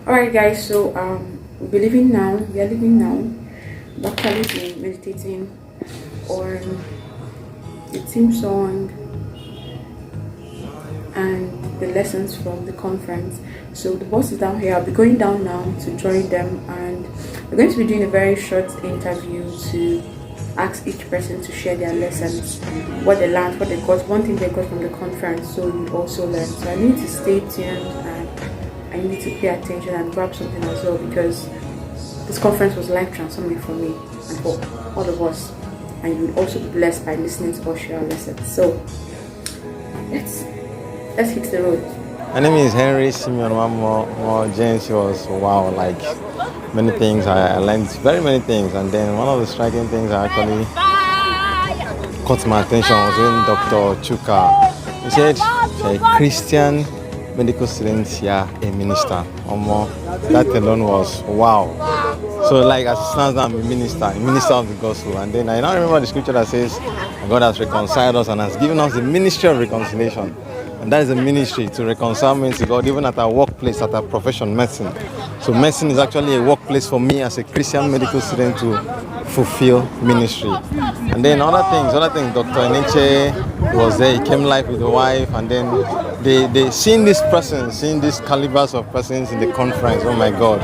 Alright guys, so we are living now. Dr. is meditating on the theme song and the lessons from the conference. So the boss is down here. I'll be going down now to join them, and we're going to be doing a very short interview to ask each person to share their lessons, what they learned, what they got, one thing they got from the conference, so you also learn. So I need to stay tuned and I need to pay attention and grab something as well, because this conference was life transforming for me and for all of us, and you will also be blessed by listening to us share our lessons. So let's hit the road. My name is Henry Simeon. More James was wow, like many things. I learned very many things, and then one of the striking things that actually caught my attention was when Dr. Chuka, he said, a Christian medical student here, a minister. That alone was wow. So like as it stands now, I'm a minister of the gospel. And then I now remember the scripture that says God has reconciled us and has given us the ministry of reconciliation. And that is a ministry to reconcile men to God, even at our workplace, at our profession, medicine. So medicine is actually a workplace for me as a Christian medical student to fulfill ministry. And then other things, Dr. Eneche, he was there, he came live with the wife, and then they seeing these calibers of persons in the conference, oh my God.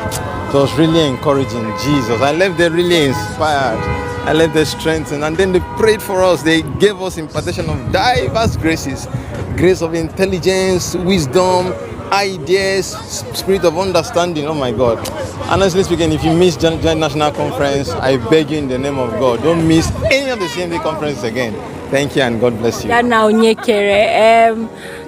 So it was really encouraging. Jesus, I left there really inspired. I left there strengthened, and then they prayed for us. They gave us impartation of diverse graces, grace of intelligence, wisdom, ideas, spirit of understanding. Oh my God. Honestly speaking, if you miss Joint National Conference, I beg you in the name of God, don't miss any of the CMD conferences again. Thank you and God bless you.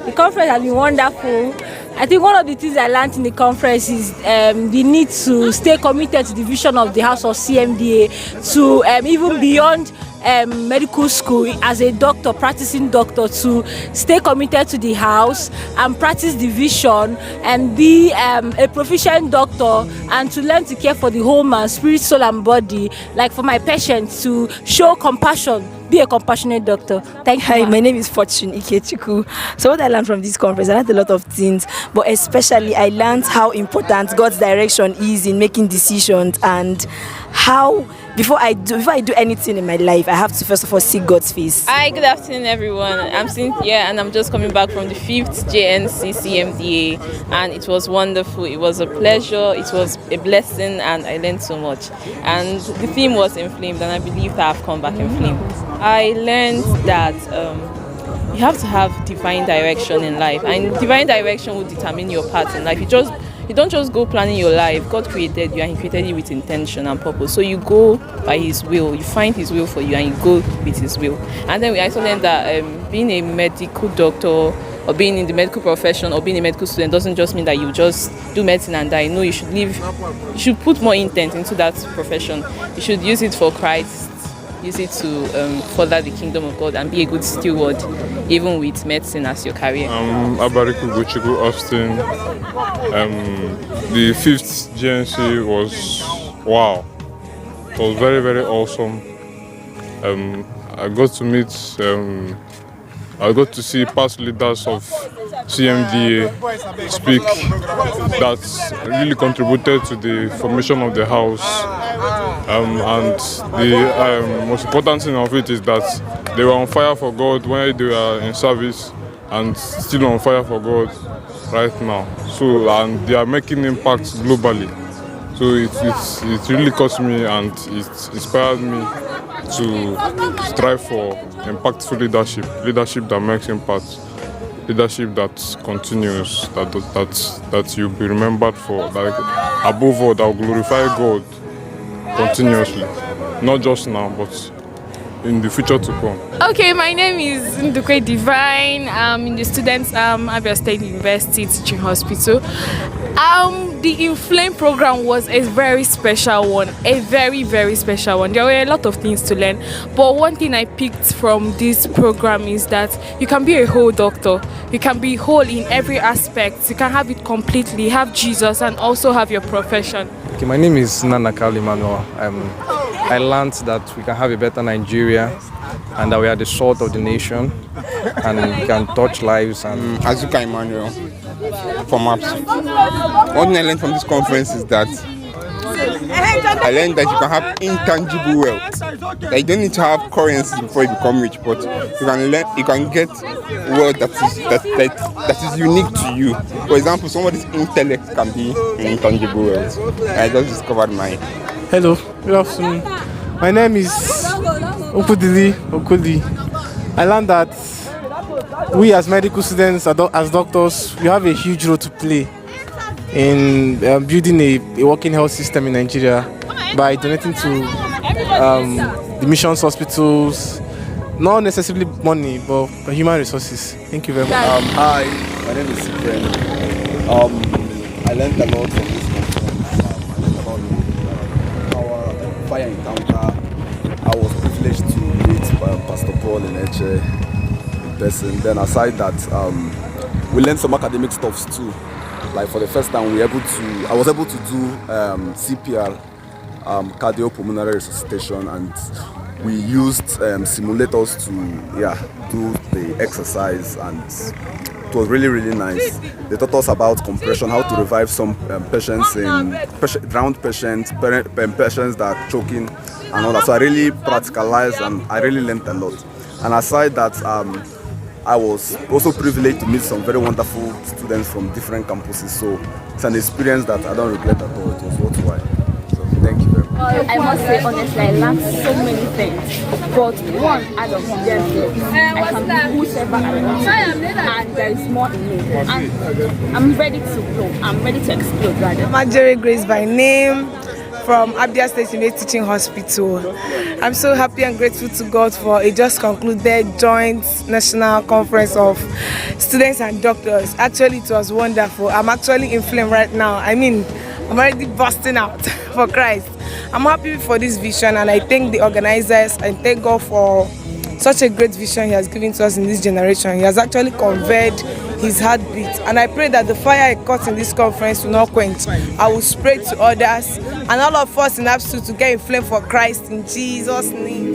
The conference has been wonderful. I think one of the things I learned in the conference is the need to stay committed to the vision of the House of CMDA, to even beyond medical school, as a doctor, practicing doctor, to stay committed to the house and practice the vision and be a proficient doctor, and to learn to care for the whole man, spirit, soul and body, like for my patients, to show compassion, be a compassionate doctor. Thank you. Hi, my name is Fortune Ikechukwu. So what I learned from this conference, I learned a lot of things, but especially I learned how important God's direction is in making decisions, and how before I do anything in my life, I have to first of all seek God's face. Hi, good afternoon everyone. I'm Cynthia and I'm just coming back from the 5th JNC CMDA, and it was wonderful. It was a pleasure, it was a blessing, and I learned so much. And the theme was Enflame, and I believe that I've come back inflamed. I learned that you have to have divine direction in life, and divine direction will determine your path in life. You don't just go planning your life. God created you, and He created you with intention and purpose. So you go by His will. You find His will for you, and you go with His will. And then we also learned that being a medical doctor, or being in the medical profession, or being a medical student doesn't just mean that you just do medicine and die. No, you should put more intent into that profession. You should use it for Christ. Use it to further the kingdom of God and be a good steward, even with medicine as your career. Abariku Gochiku Austin. The 5th GNC was wow. It was very, very awesome. I got to see past leaders of CMDA speak that really contributed to the formation of the house. And the most important thing of it is that they were on fire for God when they were in service, and still on fire for God right now. So, and they are making impacts globally. So it really caught me, and it inspired me to strive for impactful leadership that makes impact, leadership that continues, that you'll be remembered for, like above all, that will glorify God continuously, not just now, but in the future to come. Okay, my name is Ndukwe Divine. I'm in the students Abia State University Teaching Hospital. The Enflame program was a very special one, a very, very special one. There were a lot of things to learn, but one thing I picked from this program is that you can be a whole doctor. You can be whole in every aspect. You can have it completely, have Jesus, and also have your profession. Okay, my name is Nana Kalimano. I learned that we can have a better Nigeria, and that we are the salt of the nation, and we can touch lives. And Azuka Emmanuel. from apps. One thing I learned from this conference is that I learned that you can have intangible wealth. That you don't need to have currency before you become rich, but you can get wealth that is unique to you. For example, somebody's intellect can be an intangible wealth. I just discovered mine. Hello, good afternoon. My name is Okudi. I learned that we as medical students, as doctors, we have a huge role to play in building a working health system in Nigeria by donating to the missions hospitals, not necessarily money, but human resources. Thank you very much. Hi, my name is Enflame. I learned a lot from this conference. I learned about our fire encounter. I was privileged to meet Pastor Paul Eneche in person. Then aside that, we learned some academic stuff too. Like for the first time, I was able to do CPR, cardiopulmonary resuscitation, and we used simulators to do the exercise, and it was really, really nice. They taught us about compression, how to revive some patients, drowned patients, patients that are choking, and all that. So I really practicalized, and I really learned a lot. And aside that, I was also privileged to meet some very wonderful students from different campuses. So it's an experience that I don't regret at all. It was worthwhile. So thank you very much. I must say honestly, I learned so many things. But one out of them, I can be whoever I want, and there is more in me. And I'm ready to grow. I'm ready to explode. Rather. Marjorie Grace by name, from Abia State University Teaching Hospital. I'm so happy and grateful to God for a just concluded joint national conference of students and doctors. Actually, it was wonderful. I'm actually inflamed right now. I mean, I'm already busting out for Christ. I'm happy for this vision, and I thank the organizers and thank God for such a great vision He has given to us in this generation. He has actually conveyed His heartbeat, and I pray that the fire I caught in this conference will not quench. I will spread to others and all of us in Absolute to get inflamed for Christ in Jesus' name.